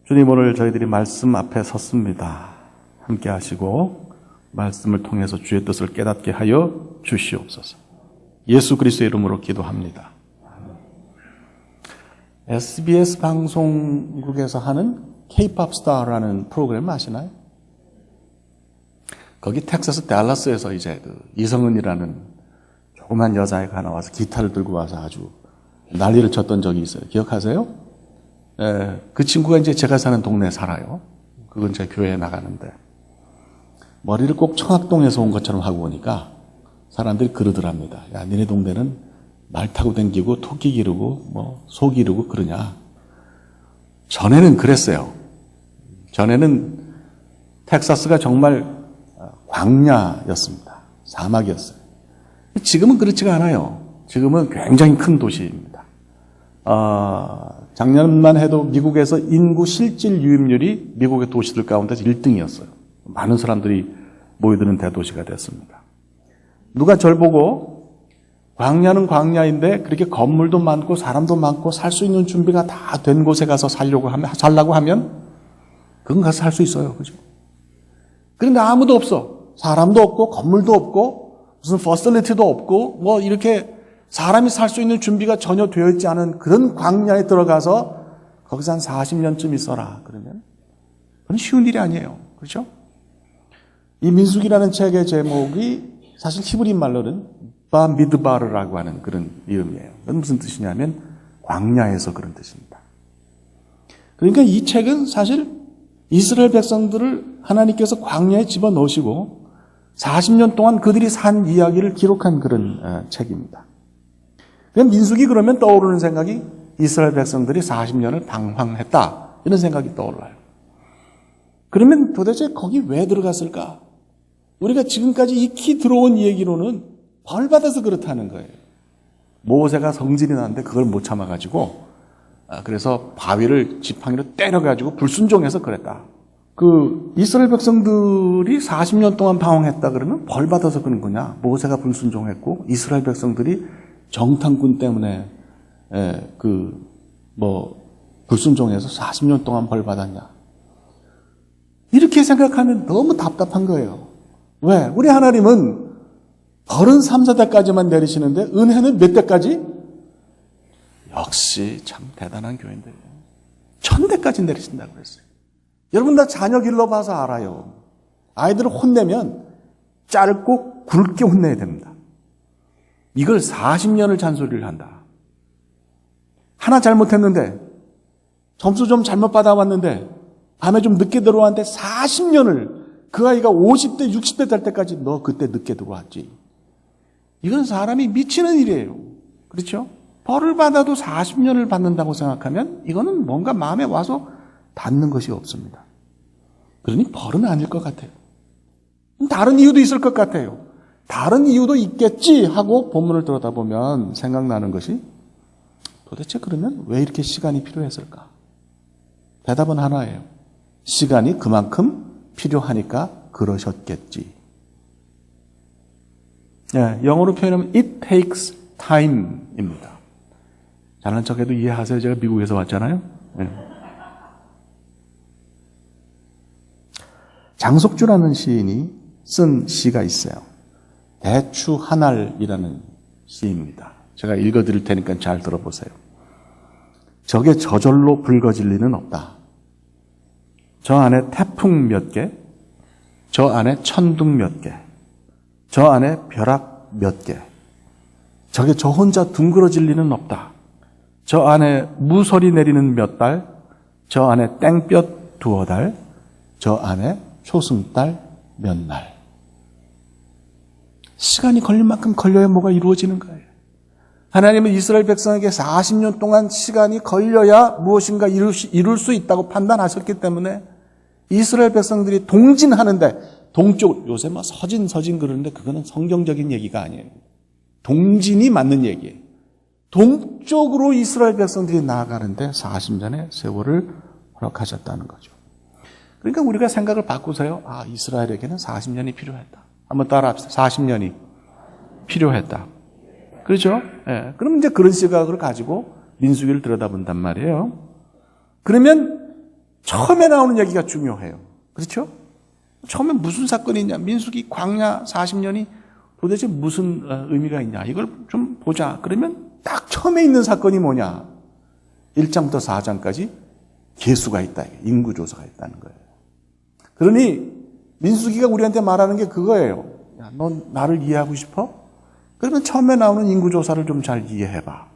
주님, 오늘 저희들이 말씀 앞에 섰습니다. 함께 하시고 말씀을 통해서 주의 뜻을 깨닫게 하여 주시옵소서. 예수 그리스도의 이름으로 기도합니다. SBS 방송국에서 하는 K-POP 스타라는 프로그램 아시나요? 거기 텍사스 댈러스에서 이제 이성은이라는 조그만 여자애가 나와서 기타를 들고 와서 아주 난리를 쳤던 적이 있어요. 기억하세요? 그 친구가 이제 제가 사는 동네에 살아요. 그건 제 교회에 나가는데 머리를 꼭 청학동에서 온 것처럼 하고 오니까 사람들이 그러더랍니다. 야, 니네 동네는 말 타고 댕기고 토끼 기르고 소 기르고 그러냐. 전에는 그랬어요. 전에는 텍사스가 정말 광야였습니다. 사막이었어요. 지금은 그렇지가 않아요. 지금은 굉장히 큰 도시입니다. 작년만 해도 미국에서 인구 실질 유입률이 미국의 도시들 가운데서 1등이었어요. 많은 사람들이 모여드는 대도시가 됐습니다. 누가 절 보고 광야는 광야인데 그렇게 건물도 많고 사람도 많고 살 수 있는 준비가 다 된 곳에 가서 살라고 하면 그건 가서 살 수 있어요. 그죠? 그런데 아무도 없어. 사람도 없고 건물도 없고 무슨 퍼실리티도 없고 이렇게 사람이 살 수 있는 준비가 전혀 되어 있지 않은 그런 광야에 들어가서 거기서 한 40년쯤 있어라. 그러면 그건 쉬운 일이 아니에요. 그렇죠? 이 민수기라는 책의 제목이 사실 히브리 말로는 바미드바르라고 하는 그런 이름이에요. 그건 무슨 뜻이냐면 광야에서 그런 뜻입니다. 그러니까 이 책은 사실 이스라엘 백성들을 하나님께서 광야에 집어넣으시고 40년 동안 그들이 산 이야기를 기록한 그런 책입니다. 민수기 그러면 떠오르는 생각이 이스라엘 백성들이 40년을 방황했다. 이런 생각이 떠올라요. 그러면 도대체 거기 왜 들어갔을까? 우리가 지금까지 익히 들어온 얘기로는 벌 받아서 그렇다는 거예요. 모세가 성질이 나는데 그걸 못 참아가지고 그래서 바위를 지팡이로 때려가지고 불순종해서 그랬다. 이스라엘 백성들이 40년 동안 방황했다 그러면 벌 받아서 그런 거냐? 모세가 불순종했고 이스라엘 백성들이 정탐꾼 때문에 불순종해서 40년 동안 벌 받았냐? 이렇게 생각하면 너무 답답한 거예요. 왜? 우리 하나님은 벌은 3, 4대까지만 내리시는데 은혜는 몇 대까지? 역시 참 대단한 교인들이에요. 1000대까지 내리신다고 그랬어요. 여러분 다 자녀 길러봐서 알아요. 아이들을 혼내면 짧고 굵게 혼내야 됩니다. 이걸 40년을 잔소리를 한다. 하나 잘못했는데 점수 좀 잘못 받아왔는데 밤에 좀 늦게 들어왔는데 40년을 그 아이가 50대 60대 될 때까지 너 그때 늦게 들어왔지. 이건 사람이 미치는 일이에요. 그렇죠? 벌을 받아도 40년을 받는다고 생각하면 이거는 뭔가 마음에 와서 닿는 것이 없습니다. 그러니 벌은 아닐 것 같아요. 다른 이유도 있을 것 같아요. 다른 이유도 있겠지 하고 본문을 들여다보면 생각나는 것이 도대체 그러면 왜 이렇게 시간이 필요했을까? 대답은 하나예요. 시간이 그만큼 필요하니까 그러셨겠지. 영어로 표현하면 it takes time입니다. 잘난 척해도 이해하세요? 제가 미국에서 왔잖아요. 장석주라는 시인이 쓴 시가 있어요. 대추 한 알이라는 시입니다. 제가 읽어드릴 테니까 잘 들어보세요. 적에 저절로 붉어질 리는 없다. 저 안에 태풍 몇 개, 저 안에 천둥 몇 개, 저 안에 벼락 몇 개, 저게 저 혼자 둥그러질 리는 없다. 저 안에 무설이 내리는 몇 달, 저 안에 땡볕 두어 달, 저 안에 초승달 몇 날. 시간이 걸릴 만큼 걸려야 뭐가 이루어지는 거예요. 하나님은 이스라엘 백성에게 40년 동안 시간이 걸려야 무엇인가 이룰 수 있다고 판단하셨기 때문에 이스라엘 백성들이 동진하는데 동쪽, 요새 서진 그러는데 그거는 성경적인 얘기가 아니에요. 동진이 맞는 얘기예요. 동쪽으로 이스라엘 백성들이 나아가는데 40년의 세월을 허락하셨다는 거죠. 그러니까 우리가 생각을 바꾸세요. 이스라엘에게는 40년이 필요했다. 한번 따라합시다. 40년이 필요했다. 그렇죠? 그럼 이제 그런 시각을 가지고 민수기를 들여다본단 말이에요. 그러면 처음에 나오는 얘기가 중요해요. 그렇죠? 처음에 무슨 사건이 있냐? 민수기 광야 40년이 도대체 무슨 의미가 있냐? 이걸 좀 보자. 그러면 딱 처음에 있는 사건이 뭐냐? 1장부터 4장까지 계수가 있다. 인구조사가 있다는 거예요. 그러니 민수기가 우리한테 말하는 게 그거예요. 야, 넌 나를 이해하고 싶어? 그러면 처음에 나오는 인구조사를 좀 잘 이해해봐.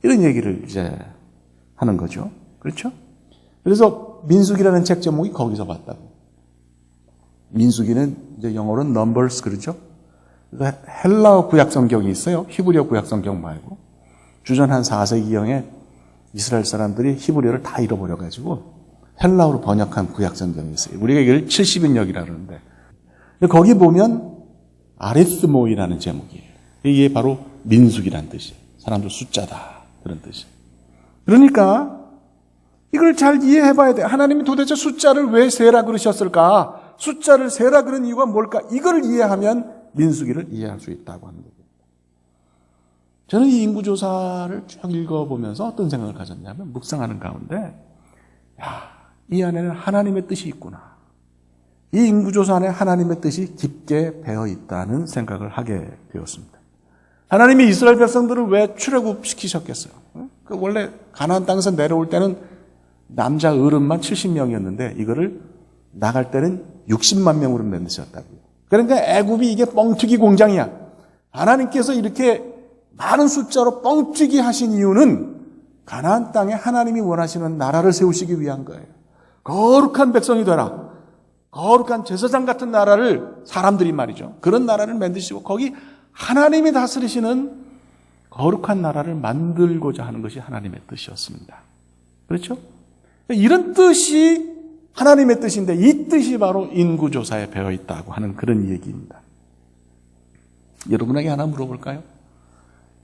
이런 얘기를 이제 하는 거죠. 그렇죠? 그래서 민수기라는 책 제목이 거기서 봤다고. 민수기는 이제 영어로는 Numbers 그렇죠? 헬라어 구약 성경이 있어요. 히브리어 구약 성경 말고. 주전 한 4세기경에 이스라엘 사람들이 히브리어를 다 잃어버려가지고 헬라어로 번역한 구약 성경이 있어요. 우리가 이걸 70인역이라 그러는데 거기 보면 아리스모이라는 제목이에요. 이게 바로 민수기란 뜻이에요. 사람들 숫자다 그런 뜻이에요. 그러니까 이걸 잘 이해해봐야 돼. 하나님이 도대체 숫자를 왜 세라 그러셨을까? 숫자를 세라 그런 이유가 뭘까? 이걸 이해하면 민수기를 이해할 수 있다고 하는 거예요. 저는 이 인구조사를 쭉 읽어보면서 어떤 생각을 가졌냐면 묵상하는 가운데 야, 이 안에는 하나님의 뜻이 있구나. 이 인구조사 안에 하나님의 뜻이 깊게 배어 있다는 생각을 하게 되었습니다. 하나님이 이스라엘 백성들을 왜 출애굽시키셨겠어요? 그 원래 가나안 땅에서 내려올 때는 남자 어른만 70명이었는데 이거를 나갈 때는 60만 명으로 만드셨다고요. 그러니까 애굽이 이게 뻥튀기 공장이야. 하나님께서 이렇게 많은 숫자로 뻥튀기 하신 이유는 가나안 땅에 하나님이 원하시는 나라를 세우시기 위한 거예요. 거룩한 백성이 되라. 거룩한 제사장 같은 나라를 사람들이 말이죠. 그런 나라를 만드시고 거기 하나님이 다스리시는 거룩한 나라를 만들고자 하는 것이 하나님의 뜻이었습니다. 그렇죠? 이런 뜻이 하나님의 뜻인데 이 뜻이 바로 인구조사에 배어 있다고 하는 그런 얘기입니다. 여러분에게 하나 물어볼까요?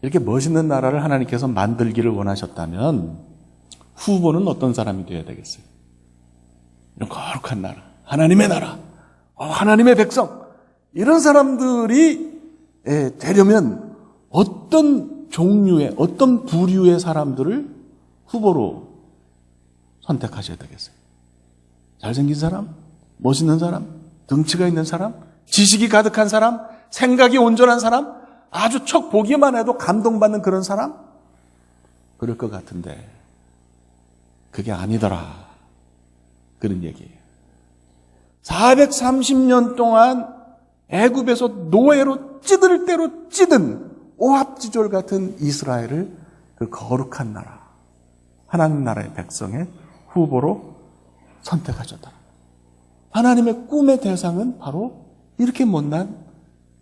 이렇게 멋있는 나라를 하나님께서 만들기를 원하셨다면 후보는 어떤 사람이 되어야 되겠어요? 이런 거룩한 나라, 하나님의 나라, 하나님의 백성 이런 사람들이 되려면 어떤 종류의 어떤 부류의 사람들을 후보로 선택하셔야 되겠어요? 잘생긴 사람? 멋있는 사람? 덩치가 있는 사람? 지식이 가득한 사람? 생각이 온전한 사람? 아주 척 보기만 해도 감동받는 그런 사람? 그럴 것 같은데 그게 아니더라. 그런 얘기예요. 430년 동안 애굽에서 노예로 찌들 대로 찌든 오합지졸 같은 이스라엘을 그 거룩한 나라, 하나님 나라의 백성의 후보로 선택하셨다. 하나님의 꿈의 대상은 바로 이렇게 못난,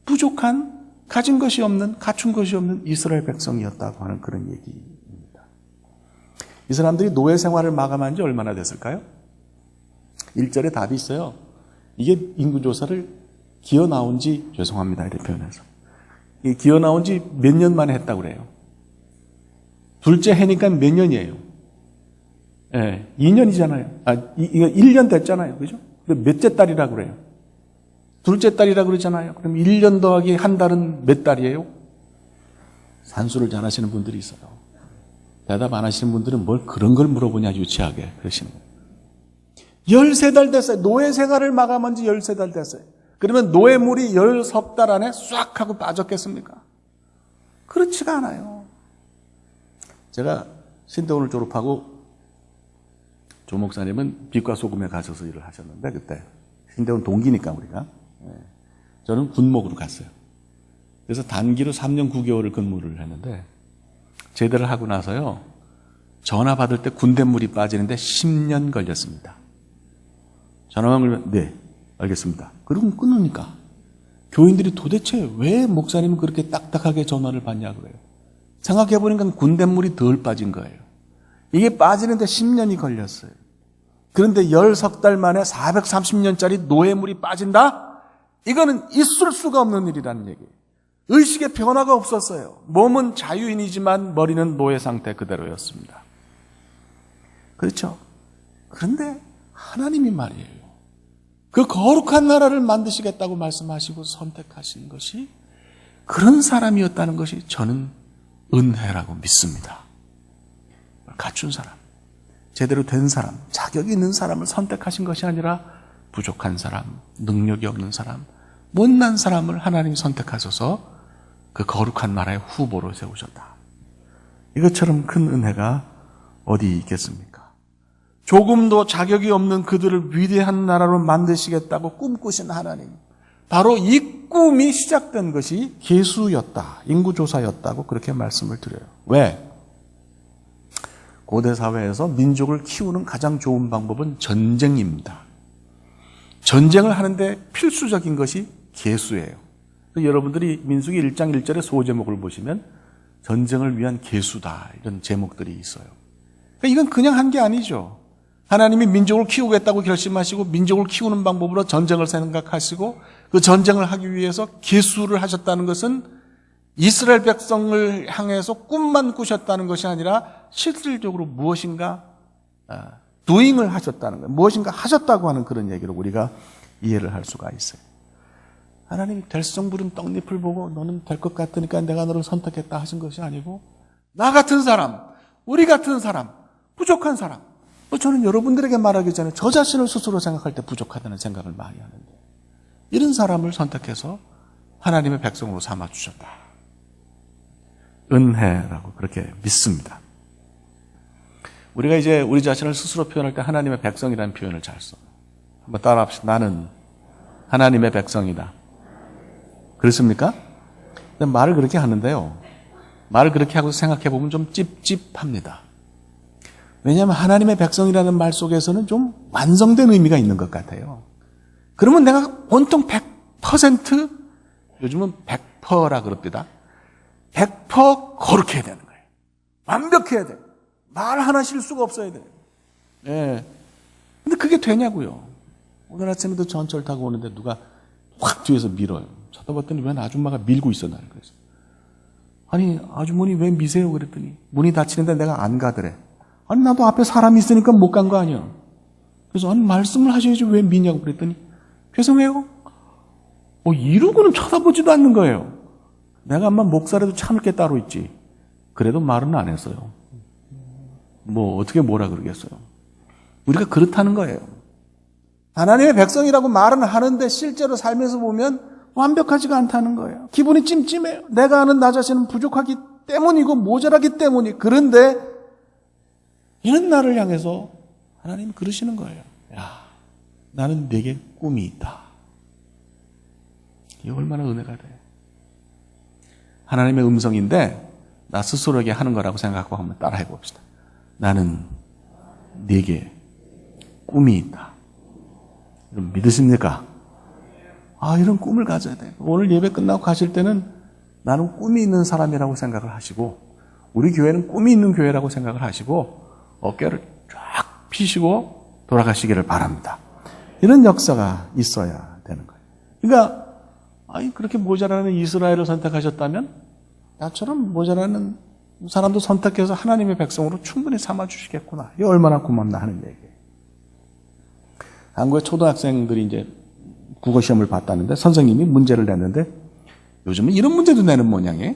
부족한, 가진 것이 없는, 갖춘 것이 없는 이스라엘 백성이었다고 하는 그런 얘기입니다. 이 사람들이 노예 생활을 마감한 지 얼마나 됐을까요? 1절에 답이 있어요. 이게 인구조사를 기어 나온 지, 죄송합니다. 이렇게 표현해서. 기어 나온 지 몇 년 만에 했다고 그래요. 둘째 해니까 몇 년이에요? 예, 2년이잖아요. 이거 1년 됐잖아요. 그죠? 몇째 딸이라고 그래요? 둘째 딸이라고 그러잖아요. 그럼 1년 더하기 한 달은 몇 달이에요? 산수를 잘 하시는 분들이 있어요. 대답 안 하시는 분들은 뭘 그런 걸 물어보냐 유치하게 그러시는 거예요. 13달 됐어요. 노예 생활을 마감한 지 13달 됐어요. 그러면 노예물이 10달 안에 싹 하고 빠졌겠습니까? 그렇지가 않아요. 제가 신대원을 졸업하고 조 목사님은 빛과 소금에 가셔서 일을 하셨는데 그때 신대원 동기니까 우리가 저는 군목으로 갔어요. 그래서 단기로 3년 9개월을 근무를 했는데 제대를 하고 나서요 전화 받을 때 군대물이 빠지는데 10년 걸렸습니다. 전화만 걸면 네 알겠습니다. 그러고 끊으니까 교인들이 도대체 왜 목사님은 그렇게 딱딱하게 전화를 받냐 그래요. 생각해보니까 군대물이 덜 빠진 거예요. 이게 빠지는데 10년이 걸렸어요. 그런데 10달 만에 430년짜리 노예물이 빠진다? 이거는 있을 수가 없는 일이라는 얘기예요. 의식의 변화가 없었어요. 몸은 자유인이지만 머리는 노예 상태 그대로였습니다. 그렇죠? 그런데 하나님이 말이에요. 그 거룩한 나라를 만드시겠다고 말씀하시고 선택하신 것이 그런 사람이었다는 것이 저는 은혜라고 믿습니다. 갖춘 사람. 제대로 된 사람, 자격이 있는 사람을 선택하신 것이 아니라 부족한 사람, 능력이 없는 사람, 못난 사람을 하나님이 선택하셔서 그 거룩한 나라의 후보로 세우셨다. 이것처럼 큰 은혜가 어디 있겠습니까? 조금도 자격이 없는 그들을 위대한 나라로 만드시겠다고 꿈꾸신 하나님. 바로 이 꿈이 시작된 것이 계수였다. 인구조사였다고 그렇게 말씀을 드려요. 왜? 고대 사회에서 민족을 키우는 가장 좋은 방법은 전쟁입니다. 전쟁을 하는데 필수적인 것이 계수예요. 여러분들이 민수기 1장 1절의 소제목을 보시면 전쟁을 위한 계수다 이런 제목들이 있어요. 그러니까 이건 그냥 한 게 아니죠. 하나님이 민족을 키우겠다고 결심하시고 민족을 키우는 방법으로 전쟁을 생각하시고 그 전쟁을 하기 위해서 계수를 하셨다는 것은 이스라엘 백성을 향해서 꿈만 꾸셨다는 것이 아니라 실질적으로 무엇인가 doing을 하셨다는 거예요. 무엇인가 하셨다고 하는 그런 얘기로 우리가 이해를 할 수가 있어요. 하나님이 될성 부른 떡잎을 보고 너는 될 것 같으니까 내가 너를 선택했다 하신 것이 아니고 나 같은 사람, 우리 같은 사람, 부족한 사람. 저는 여러분들에게 말하기 전에 저 자신을 스스로 생각할 때 부족하다는 생각을 많이 하는데 이런 사람을 선택해서 하나님의 백성으로 삼아주셨다. 은혜라고 그렇게 믿습니다. 우리가 이제 우리 자신을 스스로 표현할 때 하나님의 백성이라는 표현을 잘 써요. 한번 따라합시다. 나는 하나님의 백성이다. 그렇습니까? 근데 말을 그렇게 하는데요. 말을 그렇게 하고 생각해 보면 좀 찝찝합니다. 왜냐하면 하나님의 백성이라는 말 속에서는 좀 완성된 의미가 있는 것 같아요. 그러면 내가 온통 100%, 요즘은 100%라 그럽니다. 100% 거룩해야 되는 거예요. 완벽해야 돼요. 말 하나 실수가 없어야 돼요. 예. 근데 그게 되냐고요. 오늘 아침에도 전철 타고 오는데 누가 확 뒤에서 밀어요. 쳐다봤더니 웬 아줌마가 밀고 있어, 나를. 그래서. 아니, 아주머니 왜 미세요? 그랬더니 문이 닫히는데 내가 안 가더래. 아니, 나도 앞에 사람이 있으니까 못 간 거 아니야. 그래서 아니, 말씀을 하셔야지 왜 미냐고 그랬더니 죄송해요. 이러고는 쳐다보지도 않는 거예요. 내가 아마 목살에도 참을 게 따로 있지. 그래도 말은 안 했어요. 어떻게 뭐라 그러겠어요. 우리가 그렇다는 거예요. 하나님의 백성이라고 말은 하는데 실제로 삶에서 보면 완벽하지가 않다는 거예요. 기분이 찜찜해요. 내가 아는 나 자신은 부족하기 때문이고 모자라기 때문이. 그런데 이런 나를 향해서 하나님이 그러시는 거예요. 야, 나는 내게 꿈이 있다. 이게 얼마나 은혜가 돼. 하나님의 음성인데 나 스스로에게 하는 거라고 생각하고 한번 따라해 봅시다. 나는 네게 꿈이 있다. 여러분 믿으십니까? 이런 꿈을 가져야 돼요. 오늘 예배 끝나고 가실 때는 나는 꿈이 있는 사람이라고 생각을 하시고 우리 교회는 꿈이 있는 교회라고 생각을 하시고 어깨를 쫙 펴시고 돌아가시기를 바랍니다. 이런 역사가 있어야 되는 거예요. 그러니까 그렇게 모자라는 이스라엘을 선택하셨다면 나처럼 모자라는 사람도 선택해서 하나님의 백성으로 충분히 삼아주시겠구나. 이게 얼마나 고맙나 하는 얘기예요. 한국의 초등학생들이 이제 국어시험을 봤다는데 선생님이 문제를 냈는데 요즘은 이런 문제도 내는 모양이에요.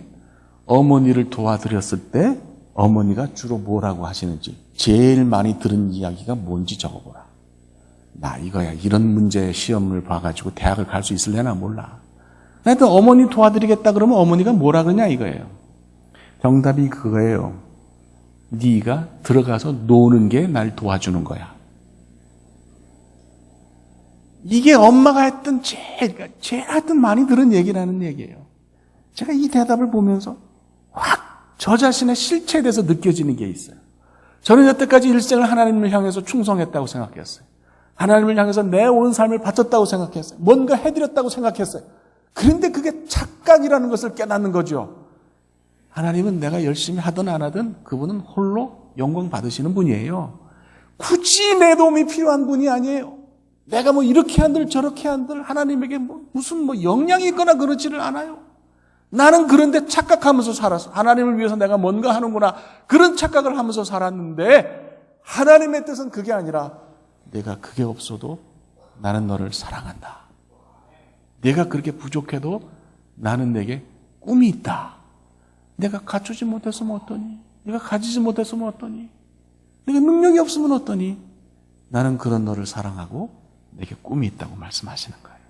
어머니를 도와드렸을 때 어머니가 주로 뭐라고 하시는지 제일 많이 들은 이야기가 뭔지 적어보라. 나 이거야. 이런 문제 시험을 봐가지고 대학을 갈 수 있을래나 몰라. 하여튼 어머니 도와드리겠다 그러면 어머니가 뭐라 그러냐 이거예요. 정답이 그거예요. 네가 들어가서 노는 게 날 도와주는 거야. 이게 엄마가 했던 제일 하여튼 많이 들은 얘기라는 얘기예요. 제가 이 대답을 보면서 확 저 자신의 실체에 대해서 느껴지는 게 있어요. 저는 여태까지 일생을 하나님을 향해서 충성했다고 생각했어요. 하나님을 향해서 내 온 삶을 바쳤다고 생각했어요. 뭔가 해드렸다고 생각했어요. 그런데 그게 착각이라는 것을 깨닫는 거죠. 하나님은 내가 열심히 하든 안 하든 그분은 홀로 영광 받으시는 분이에요. 굳이 내 도움이 필요한 분이 아니에요. 내가 이렇게 한들 저렇게 한들 하나님에게 무슨 영향이 있거나 그러지를 않아요. 나는 그런데 착각하면서 살았어. 하나님을 위해서 내가 뭔가 하는구나. 그런 착각을 하면서 살았는데 하나님의 뜻은 그게 아니라 내가 그게 없어도 나는 너를 사랑한다. 내가 그렇게 부족해도 나는 내게 꿈이 있다. 내가 갖추지 못했으면 어떠니? 내가 가지지 못했으면 어떠니? 내가 능력이 없으면 어떠니? 나는 그런 너를 사랑하고 내게 꿈이 있다고 말씀하시는 거예요.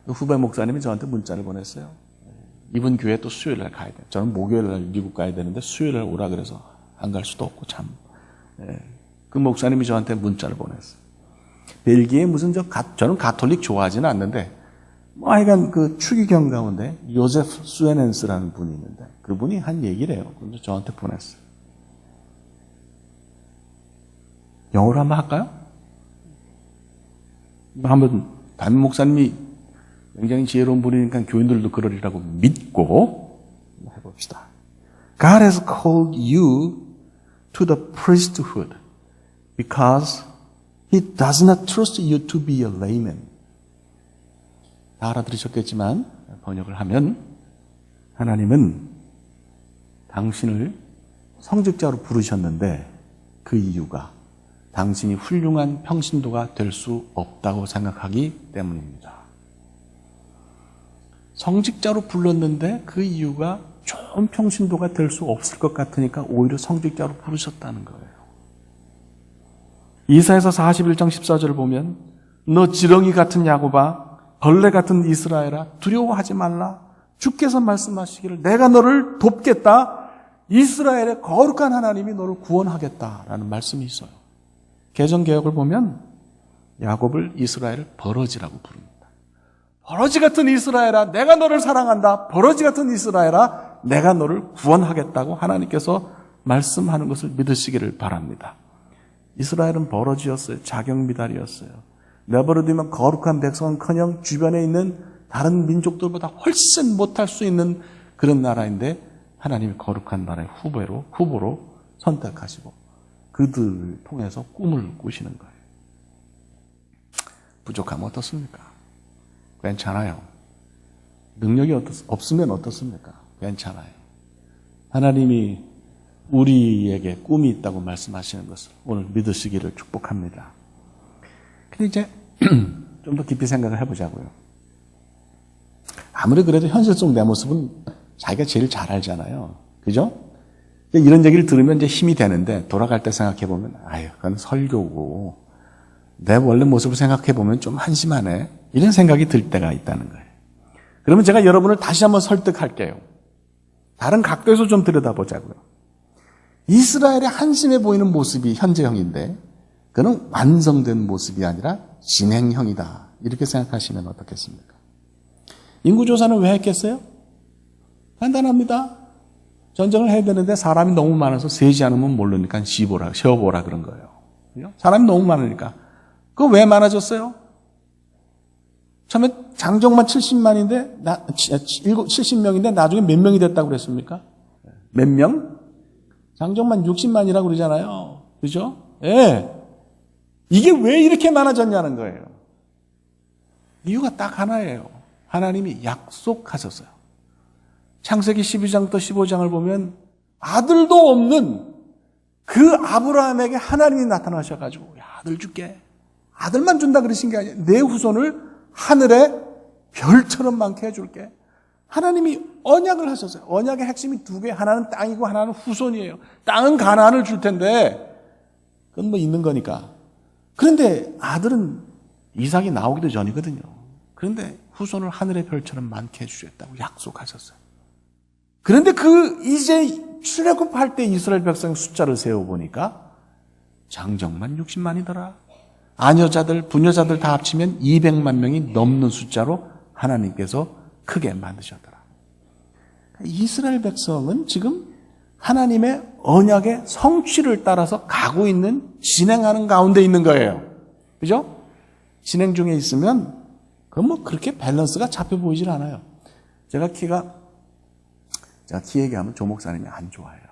후배 목사님이 저한테 문자를 보냈어요. 이번 교회 또 수요일 날 가야 돼요. 저는 목요일 날 미국 가야 되는데 수요일 날 오라 그래서 안 갈 수도 없고 참. 그 목사님이 저한테 문자를 보냈어요. 벨기에 무슨 저는 가톨릭 좋아하지는 않는데 하여간 그 추기경 가운데 요세프 수에넨스라는 분이 있는데 그분이 한 얘기래요. 그래서 저한테 보냈어요. 영어로 한번 할까요? 한번 담임 목사님이 굉장히 지혜로운 분이니까 교인들도 그러리라고 믿고 해봅시다. God has called you to the priesthood because He does not trust you to be a layman. 다 알아들으셨겠지만 번역을 하면 하나님은 당신을 성직자로 부르셨는데 그 이유가 당신이 훌륭한 평신도가 될 수 없다고 생각하기 때문입니다. 성직자로 불렀는데 그 이유가 좋은 평신도가 될 수 없을 것 같으니까 오히려 성직자로 부르셨다는 거예요. 이사야서 41장 14절을 보면 너 지렁이 같은 야곱아 벌레 같은 이스라엘아 두려워하지 말라. 주께서 말씀하시기를 내가 너를 돕겠다. 이스라엘의 거룩한 하나님이 너를 구원하겠다라는 말씀이 있어요. 개정개혁을 보면 야곱을 이스라엘을 버러지라고 부릅니다. 버러지 같은 이스라엘아 내가 너를 사랑한다. 버러지 같은 이스라엘아 내가 너를 구원하겠다고 하나님께서 말씀하는 것을 믿으시기를 바랍니다. 이스라엘은 버러지였어요. 자경미달이었어요. 내버려두면 거룩한 백성은커녕 주변에 있는 다른 민족들보다 훨씬 못할 수 있는 그런 나라인데 하나님이 거룩한 나라의 후보로 선택하시고 그들을 통해서 꿈을 꾸시는 거예요. 부족하면 어떻습니까? 괜찮아요. 능력이 없으면 어떻습니까? 괜찮아요. 하나님이 우리에게 꿈이 있다고 말씀하시는 것을 오늘 믿으시기를 축복합니다. 근데 이제 좀 더 깊이 생각을 해보자고요. 아무리 그래도 현실 속 내 모습은 자기가 제일 잘 알잖아요. 그죠? 이런 얘기를 들으면 이제 힘이 되는데 돌아갈 때 생각해보면 아유 그건 설교고 내 원래 모습을 생각해보면 좀 한심하네. 이런 생각이 들 때가 있다는 거예요. 그러면 제가 여러분을 다시 한번 설득할게요. 다른 각도에서 좀 들여다보자고요. 이스라엘의 한심해 보이는 모습이 현재형인데 그는 완성된 모습이 아니라 진행형이다. 이렇게 생각하시면 어떻겠습니까? 인구조사는 왜 했겠어요? 간단합니다. 전쟁을 해야 되는데 사람이 너무 많아서 세지 않으면 모르니까 쉬어보라 그런 거예요. 사람이 너무 많으니까. 그거 왜 많아졌어요? 처음에 장정만 70만인데 70명인데 나중에 몇 명이 됐다고 그랬습니까? 몇 명? 장정만 60만이라고 그러잖아요. 그죠? 예. 이게 왜 이렇게 많아졌냐는 거예요. 이유가 딱 하나예요. 하나님이 약속하셨어요. 창세기 12장부터 15장을 보면 아들도 없는 그 아브라함에게 하나님이 나타나셔가지고 야, 아들 줄게. 아들만 준다 그러신 게 아니에요. 내 후손을 하늘의 별처럼 많게 해줄게. 하나님이 언약을 하셨어요. 언약의 핵심이 두 개. 하나는 땅이고 하나는 후손이에요. 땅은 가나안을 줄 텐데 그건 뭐 있는 거니까. 그런데 아들은 이삭이 나오기도 전이거든요. 그런데 후손을 하늘의 별처럼 많게 해주겠다고 약속하셨어요. 그런데 이제 출애굽할 때 이스라엘 백성 숫자를 세어보니까 장정만 60만이더라. 아녀자들, 부녀자들 다 합치면 200만 명이 넘는 숫자로 하나님께서 크게 만드셨더라. 이스라엘 백성은 지금 하나님의 언약의 성취를 따라서 가고 있는, 진행하는 가운데 있는 거예요. 그죠? 진행 중에 있으면 그건 뭐 그렇게 밸런스가 잡혀 보이질 않아요. 제가 키 얘기하면 조 목사님이 안 좋아해요.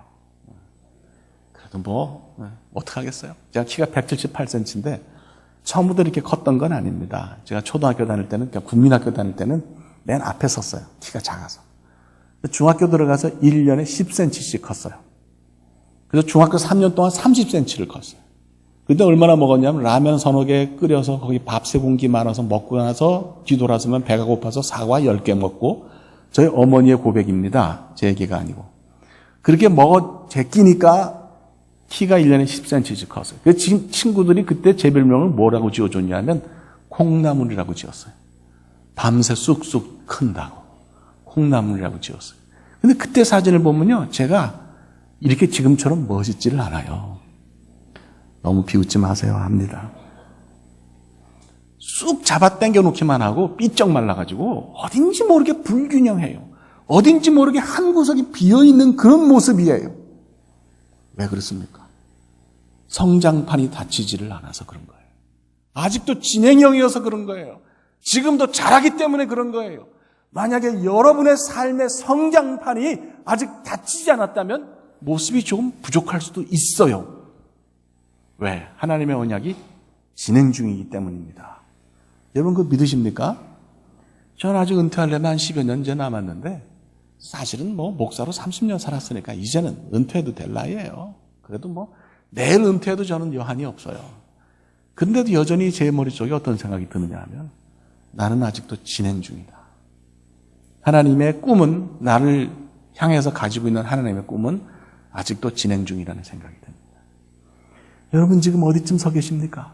그래도 뭐 어떡하겠어요? 제가 키가 178cm인데 처음부터 이렇게 컸던 건 아닙니다. 제가 초등학교 다닐 때는, 그러니까 국민학교 다닐 때는 맨 앞에 섰어요. 키가 작아서. 중학교 들어가서 1년에 10cm씩 컸어요. 그래서 중학교 3년 동안 30cm를 컸어요. 그때 얼마나 먹었냐면 라면 서너 개 끓여서 거기 밥 3공기 말아서 먹고 나서 뒤돌아서면 배가 고파서 사과 10개 먹고, 저희 어머니의 고백입니다. 제 얘기가 아니고. 그렇게 제끼니까 키가 1년에 10cm씩 컸어요. 그 친구들이 그때 제 별명을 뭐라고 지어줬냐면 콩나물이라고 지었어요. 밤새 쑥쑥 큰다고 콩나물이라고 지었어요. 근데 그때 사진을 보면요, 제가 이렇게 지금처럼 멋있지를 않아요. 너무 비웃지 마세요 합니다. 쑥 잡아 당겨 놓기만 하고 삐쩍 말라가지고 어딘지 모르게 불균형해요. 어딘지 모르게 한 구석이 비어있는 그런 모습이에요. 왜 그렇습니까? 성장판이 닫히지를 않아서 그런 거예요. 아직도 진행형이어서 그런 거예요. 지금도 자라기 때문에 그런 거예요. 만약에 여러분의 삶의 성장판이 아직 닫히지 않았다면 모습이 조금 부족할 수도 있어요. 왜? 하나님의 언약이 진행 중이기 때문입니다. 여러분 그거 믿으십니까? 저는 아직 은퇴하려면 한 10여 년 남았는데 사실은 목사로 30년 살았으니까 이제는 은퇴해도 될 나이예요. 그래도 내일 은퇴해도 저는 여한이 없어요. 근데도 여전히 제 머릿속에 어떤 생각이 드느냐 하면 나는 아직도 진행 중이다. 하나님의 꿈은, 나를 향해서 가지고 있는 하나님의 꿈은 아직도 진행 중이라는 생각이 듭니다. 여러분 지금 어디쯤 서 계십니까?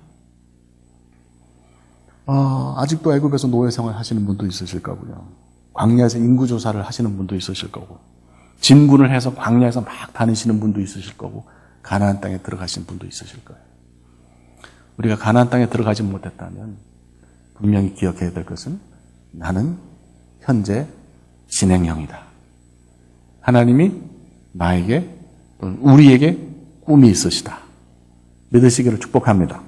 아직도 애굽에서 노예 생활 하시는 분도 있으실 거고요. 광야에서 인구조사를 하시는 분도 있으실 거고, 진군을 해서 광야에서 막 다니시는 분도 있으실 거고, 가나안 땅에 들어가신 분도 있으실 거예요. 우리가 가나안 땅에 들어가지 못했다면 분명히 기억해야 될 것은 나는 현재 진행형이다. 하나님이 나에게 또는 우리에게 꿈이 있으시다. 믿으시기를 축복합니다.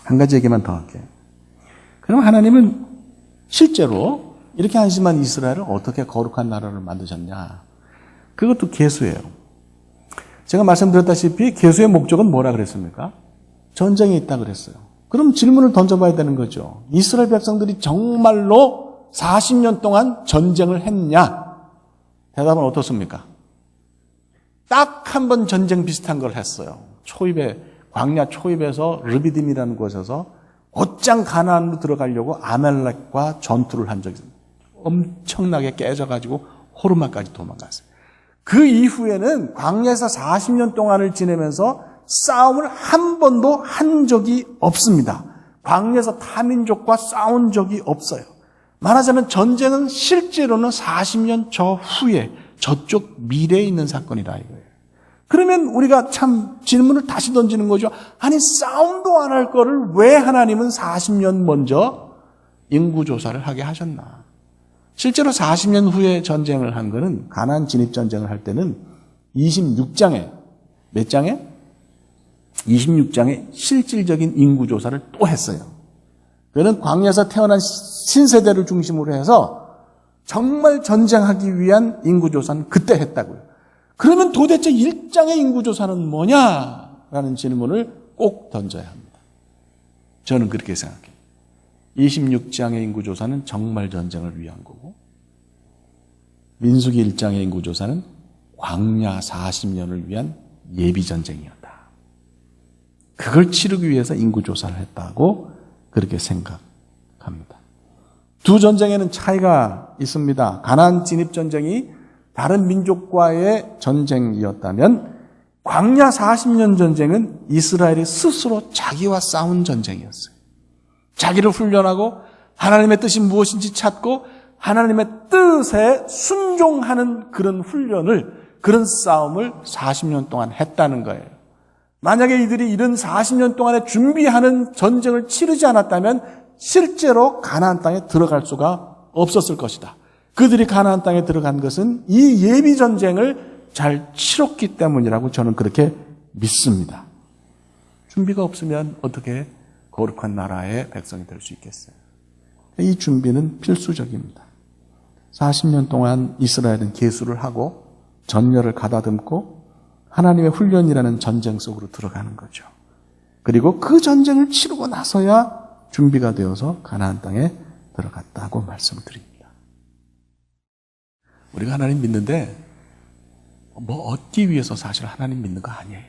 한 가지 얘기만 더 할게요. 그럼 하나님은 실제로 이렇게 한심한 이스라엘을 어떻게 거룩한 나라를 만드셨냐? 그것도 계수예요. 제가 말씀드렸다시피 계수의 목적은 뭐라 그랬습니까? 전쟁이 있다 그랬어요. 그럼 질문을 던져봐야 되는 거죠. 이스라엘 백성들이 정말로 40년 동안 전쟁을 했냐? 대답은 어떻습니까? 딱 한 번 전쟁 비슷한 걸 했어요. 광야 초입에서 르비딤이라는 곳에서 곧장 가나안으로 들어가려고 아말렉과 전투를 한 적이 있습니다. 엄청나게 깨져가지고 호르마까지 도망갔어요. 그 이후에는 광야에서 40년 동안을 지내면서 싸움을 한 번도 한 적이 없습니다. 광야에서 타민족과 싸운 적이 없어요. 말하자면 전쟁은 실제로는 40년 저 후에 저쪽 미래에 있는 사건이다 이거예요. 그러면 우리가 참 질문을 다시 던지는 거죠. 아니 싸움도 안 할 거를 왜 하나님은 40년 먼저 인구조사를 하게 하셨나. 실제로 40년 후에 전쟁을 한 거는 가나안 진입전쟁을 할 때는 26장에 몇 장에? 26장에 실질적인 인구조사를 또 했어요. 그는 광야에서 태어난 신세대를 중심으로 해서 정말 전쟁하기 위한 인구조사는 그때 했다고요. 그러면 도대체 1장의 인구조사는 뭐냐라는 질문을 꼭 던져야 합니다. 저는 그렇게 생각해요. 26장의 인구조사는 정말 전쟁을 위한 거고, 민수기 1장의 인구조사는 광야 40년을 위한 예비전쟁이었다. 그걸 치르기 위해서 인구조사를 했다고 그렇게 생각합니다. 두 전쟁에는 차이가 있습니다. 가나안 진입전쟁이 다른 민족과의 전쟁이었다면 광야 40년 전쟁은 이스라엘이 스스로 자기와 싸운 전쟁이었어요. 자기를 훈련하고 하나님의 뜻이 무엇인지 찾고 하나님의 뜻에 순종하는 그런 훈련을, 그런 싸움을 40년 동안 했다는 거예요. 만약에 이들이 이런 40년 동안에 준비하는 전쟁을 치르지 않았다면 실제로 가나안 땅에 들어갈 수가 없었을 것이다. 그들이 가나안 땅에 들어간 것은 이 예비 전쟁을 잘 치렀기 때문이라고 저는 그렇게 믿습니다. 준비가 없으면 어떻게 거룩한 나라의 백성이 될 수 있겠어요? 이 준비는 필수적입니다. 40년 동안 이스라엘은 계수를 하고 전열을 가다듬고 하나님의 훈련이라는 전쟁 속으로 들어가는 거죠. 그리고 그 전쟁을 치르고 나서야 준비가 되어서 가나안 땅에 들어갔다고 말씀드립니다. 우리가 하나님 믿는데 얻기 위해서 사실 하나님 믿는 거 아니에요.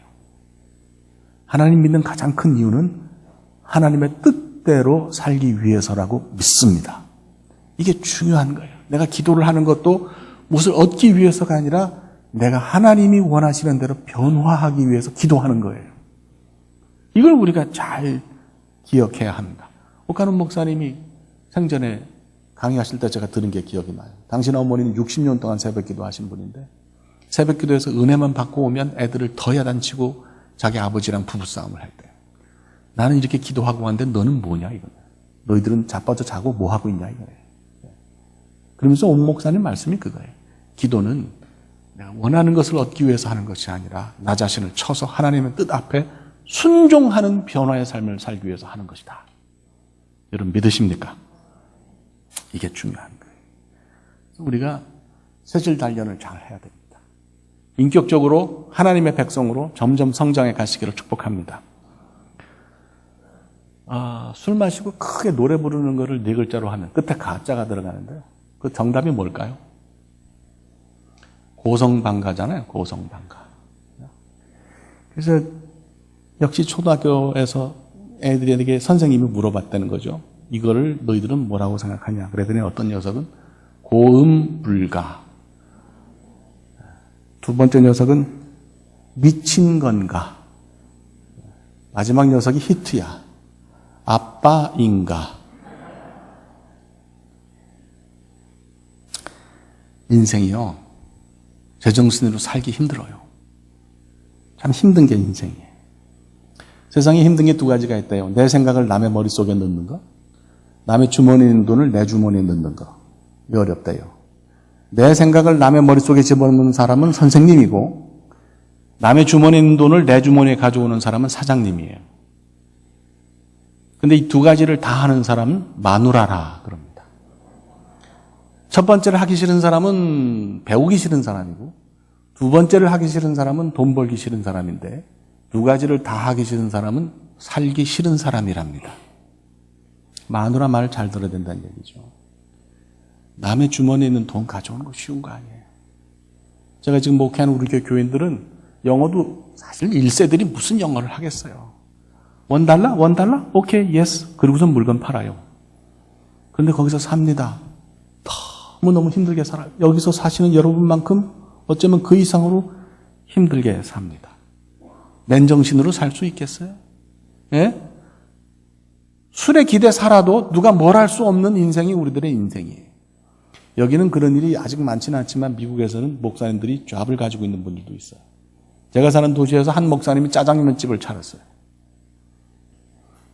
하나님 믿는 가장 큰 이유는 하나님의 뜻대로 살기 위해서라고 믿습니다. 이게 중요한 거예요. 내가 기도를 하는 것도 무엇을 얻기 위해서가 아니라 내가 하나님이 원하시는 대로 변화하기 위해서 기도하는 거예요. 이걸 우리가 잘 기억해야 합니다. 오카노 목사님이 생전에 강의하실 때 제가 들은 게 기억이 나요. 당신 어머니는 60년 동안 새벽기도 하신 분인데 새벽기도에서 은혜만 받고 오면 애들을 더 야단치고 자기 아버지랑 부부싸움을 할 때 나는 이렇게 기도하고 왔는데 너는 뭐냐 이거야. 너희들은 자빠져 자고 뭐 하고 있냐 이거예요. 그러면서 온 목사님 말씀이 그거예요. 기도는 내가 원하는 것을 얻기 위해서 하는 것이 아니라 나 자신을 쳐서 하나님의 뜻 앞에 순종하는 변화의 삶을 살기 위해서 하는 것이다. 여러분 믿으십니까? 이게 중요한 거예요. 우리가 새질 단련을 잘 해야 됩니다. 인격적으로 하나님의 백성으로 점점 성장해 가시기를 축복합니다. 술 마시고 크게 노래 부르는 거를 네 글자로 하면 끝에 가짜가 들어가는데요. 그 정답이 뭘까요? 고성방가잖아요. 고성방가. 그래서 역시 초등학교에서 애들에게 선생님이 물어봤다는 거죠. 이거를 너희들은 뭐라고 생각하냐. 그랬더니 어떤 녀석은 고음불가. 두 번째 녀석은 미친 건가. 마지막 녀석이 히트야. 아빠인가. 인생이요. 제정신으로 살기 힘들어요. 참 힘든 게 인생이에요. 세상에 힘든 게 두 가지가 있대요. 내 생각을 남의 머릿속에 넣는 거, 남의 주머니에 있는 돈을 내 주머니에 넣는 거. 이게 어렵대요. 내 생각을 남의 머릿속에 집어넣는 사람은 선생님이고 남의 주머니에 있는 돈을 내 주머니에 가져오는 사람은 사장님이에요. 근데 이 두 가지를 다 하는 사람은 마누라라 그럽니다. 첫 번째를 하기 싫은 사람은 배우기 싫은 사람이고 두 번째를 하기 싫은 사람은 돈 벌기 싫은 사람인데 두 가지를 다 하기 싫은 사람은 살기 싫은 사람이랍니다. 마누라 말 잘 들어야 된다는 얘기죠. 남의 주머니에 있는 돈 가져오는 거 쉬운 거 아니에요. 제가 지금 목회하는 우리 교인들은 영어도 사실 1세들이 무슨 영어를 하겠어요. $1? $1? 오케이, 예스. 그리고선 물건 팔아요. 그런데 거기서 삽니다. 너무너무 힘들게 살아요. 여기서 사시는 여러분만큼 어쩌면 그 이상으로 힘들게 삽니다. 맨정신으로 살 수 있겠어요? 예? 술에 기대 살아도 누가 뭘 할 수 없는 인생이 우리들의 인생이에요. 여기는 그런 일이 아직 많지는 않지만 미국에서는 목사님들이 잡을 가지고 있는 분들도 있어요. 제가 사는 도시에서 한 목사님이 짜장면 집을 차렸어요.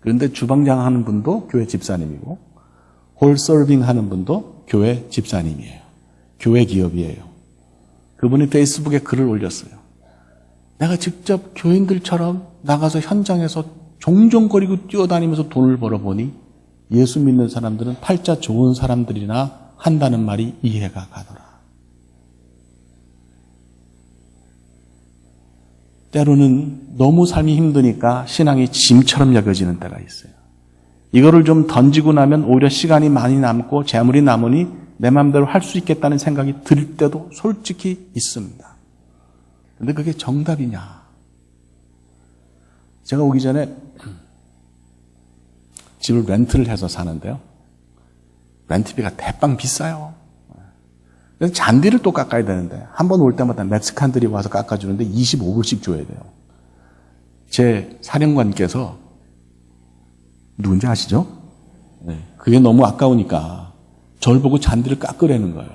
그런데 주방장 하는 분도 교회 집사님이고 홀 서빙 하는 분도 교회 집사님이에요. 교회 기업이에요. 그분이 페이스북에 글을 올렸어요. 내가 직접 교인들처럼 나가서 현장에서 종종거리고 뛰어다니면서 돈을 벌어보니 예수 믿는 사람들은 팔자 좋은 사람들이나 한다는 말이 이해가 가더라. 때로는 너무 삶이 힘드니까 신앙이 짐처럼 여겨지는 때가 있어요. 이거를 좀 던지고 나면 오히려 시간이 많이 남고 재물이 남으니 내 마음대로 할 수 있겠다는 생각이 들 때도 솔직히 있습니다. 그런데 그게 정답이냐? 제가 오기 전에 집을 렌트를 해서 사는데요. 렌트비가 대빵 비싸요. 그래서 잔디를 또 깎아야 되는데 한 번 올 때마다 멕시칸들이 와서 깎아주는데 25불씩 줘야 돼요. 제 사령관께서 누군지 아시죠? 네. 그게 너무 아까우니까 저를 보고 잔디를 깎으라는 거예요.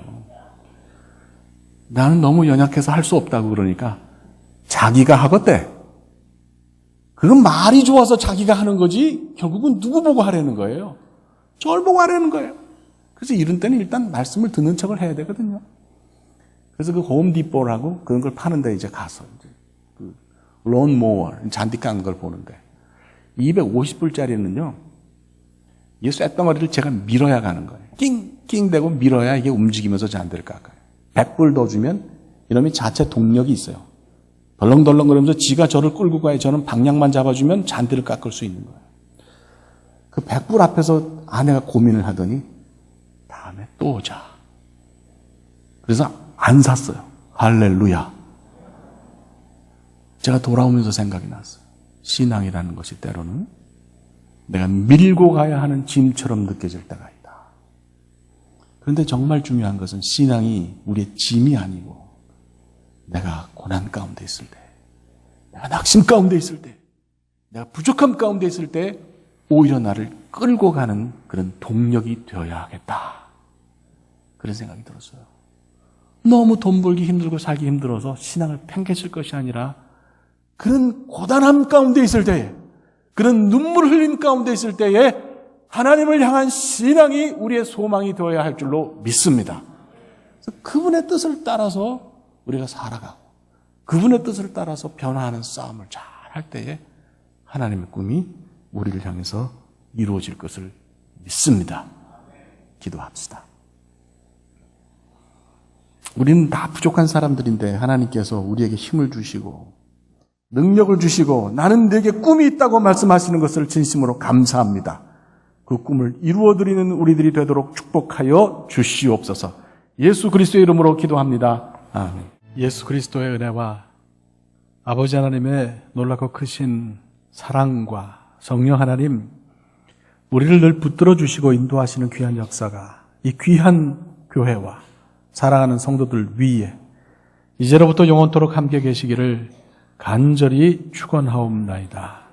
나는 너무 연약해서 할 수 없다고 그러니까 자기가 하겠대. 그건 말이 좋아서 자기가 하는 거지 결국은 누구 보고 하라는 거예요? 저를 보고 하라는 거예요. 그래서 이런 때는 일단 말씀을 듣는 척을 해야 되거든요. 그래서 그 홈디포라고 그런 걸 파는데 이제 가서 이제 그 론모어 잔디 깎는 걸 보는데 250불짜리는요. 이 쇳덩어리를 제가 밀어야 가는 거예요. 낑낑 대고 밀어야 이게 움직이면서 잔디를 깎아요. 100불 더 주면 이놈이 자체 동력이 있어요. 덜렁덜렁 그러면서 지가 저를 끌고 가요. 저는 방향만 잡아주면 잔디를 깎을 수 있는 거예요. 그 100불 앞에서 아내가 고민을 하더니 다음에 또 오자. 그래서 안 샀어요. 할렐루야. 제가 돌아오면서 생각이 났어요. 신앙이라는 것이 때로는 내가 밀고 가야 하는 짐처럼 느껴질 때가 있다. 그런데 정말 중요한 것은 신앙이 우리의 짐이 아니고 내가 고난 가운데 있을 때, 내가 낙심 가운데 있을 때, 내가 부족함 가운데 있을 때 오히려 나를 끌고 가는 그런 동력이 되어야 하겠다. 그런 생각이 들었어요. 너무 돈 벌기 힘들고 살기 힘들어서 신앙을 팽개칠 것이 아니라 그런 고단함 가운데 있을 때에, 그런 눈물 흘림 가운데 있을 때에 하나님을 향한 신앙이 우리의 소망이 되어야 할 줄로 믿습니다. 그래서 그분의 뜻을 따라서 우리가 살아가고 그분의 뜻을 따라서 변화하는 싸움을 잘 할 때에 하나님의 꿈이 우리를 향해서 이루어질 것을 믿습니다. 기도합시다. 우리는 다 부족한 사람들인데 하나님께서 우리에게 힘을 주시고 능력을 주시고 나는 내게 꿈이 있다고 말씀하시는 것을 진심으로 감사합니다. 그 꿈을 이루어드리는 우리들이 되도록 축복하여 주시옵소서. 예수 그리스도의 이름으로 기도합니다. 아멘. 예수 그리스도의 은혜와 아버지 하나님의 놀랍고 크신 사랑과 성령 하나님, 우리를 늘 붙들어 주시고 인도하시는 귀한 역사가 이 귀한 교회와 사랑하는 성도들 위에 이제로부터 영원토록 함께 계시기를 간절히 축원하옵나이다.